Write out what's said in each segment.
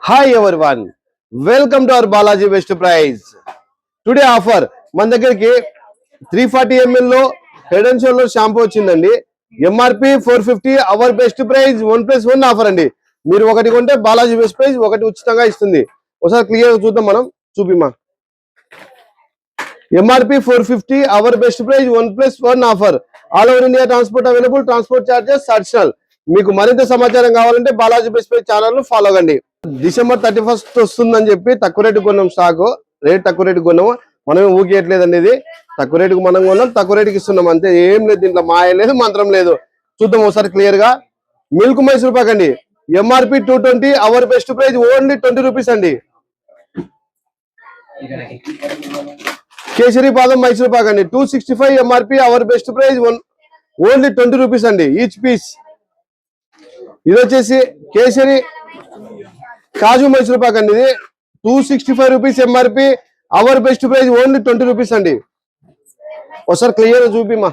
Hi everyone, welcome to our Balaji best price. Today offer మన దగ్గరికి 340 ml లో head and shoulder shampoo వచ్చిందండి. MRP 450, our best price 1+1 offer అండి. మీరు ఒకటి కొంటే బాలాజీ బెస్ట్ ప్రైస్ ఒకటి ఉచితంగా ఇస్తుంది. ఒకసారి క్లియర్ గా చూద్దాం, మనం చూపిమా. MRP 450, our best price 1+1 offer. All over India transport available, transport charges additional. మీకు మరింత సమాచారం కావాలంటే బాలాజీ బెస్ట్ ప్రైస్ ఛానల్ ను ఫాలో కండి. డిసెంబర్ 31 వస్తుందని చెప్పి తక్కువ రేటు కొన్నాం. స్టాక్ రేట్ తక్కువ రేటు కొన్నాము. మనమే ఊకేయట్లేదండి, ఇది తక్కువ రేటుకు మనం కొన్నాం, తక్కువ రేటుకి ఇస్తున్నాం అంతే. ఏం లేదు, దీంట్లో మాయ లేదు, మంత్రం లేదు. చూద్దాం ఒకసారి క్లియర్ గా. మిల్క్ మైసూర్ పాక్ అండి, MRP 220, hour best price only 20 rupees అండి. కేసరి బాదం మైసూర్ పాక్ అండి 265, MRP, hour best price only 20 rupees అండి ఈచ్ పీస్. ఇది వచ్చేసి కేసరి కాజు మైసూర్ పాక్ అండి, ఇది 265 rupees, MRP, hour best price only 20 rupees అండి. ఒకసారి క్లియర్ చూపిమా.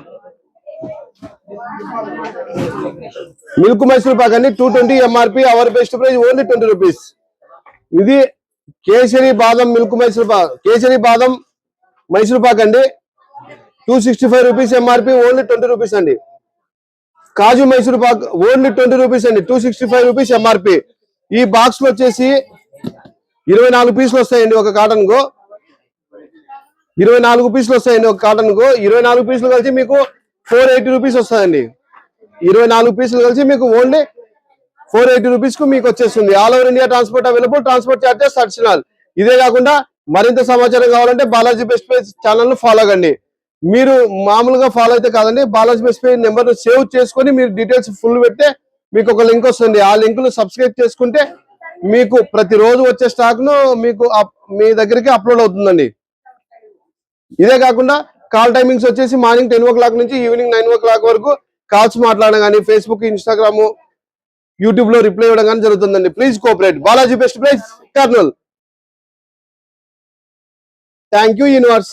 మిల్క్ మైసూర్ పాక్ అండి 220, MRP, hour best price only 20 rupees. ఇది కేసరి బాదం మిల్క్ మైసూర్ పాక్, కేసరి బాదం మైసూర్ పాక్ అండి 265 రూపీస్, ఎంఆర్పి ఓన్లీ 20 రూపీస్ అండి. కాజు మైసూర్ పాక్ ఓన్లీ 20 రూపీస్ అండి, 265 రూపీస్, ఎంఆర్పి. ఈ బాక్స్ లో వచ్చేసి 24 పీసులు వస్తాయండి ఒక కాటన్ కు. 24 పీసులు వస్తాయండి ఒక కాటన్ కు. 24 పీసులు కలిసి మీకు 480 రూపీస్ వస్తాయండి. 24 పీసులు కలిసి మీకు ఓన్లీ 480 రూపీస్ కు మీకు వచ్చేస్తుంది. All over India transport available, transport charges additional. ఇదే కాకుండా మరింత సమాచారం కావాలంటే బాలాజీ బెస్ట్ ప్రైస్ ఛానల్ ను ఫాలో కండి. మీరు మామూలుగా ఫాలో అయితే కాదండి, Balaji best price number save చేసుకొని మీరు డీటెయిల్స్ ఫుల్ పెడితే మీకు ఒక లింక్ వస్తుంది. ఆ లింక్ ను సబ్స్క్రైబ్ చేసుకుంటే మీకు ప్రతిరోజు వచ్చే స్టాక్ ను మీకు మీ దగ్గరికి అప్లోడ్ అవుతుందండి. ఇదే కాకుండా కాల్ టైమింగ్స్ వచ్చేసి మార్నింగ్ 10 o'clock నుంచి ఈవినింగ్ 9 o'clock వరకు కాల్స్ మాట్లాడడం కానీ, ఫేస్బుక్, ఇన్స్టాగ్రామ్, యూట్యూబ్ లో రిప్లై ఇవ్వడం కానీ జరుగుతుందండి. Please cooperate. Balaji best price Kurnool. Thank you universe.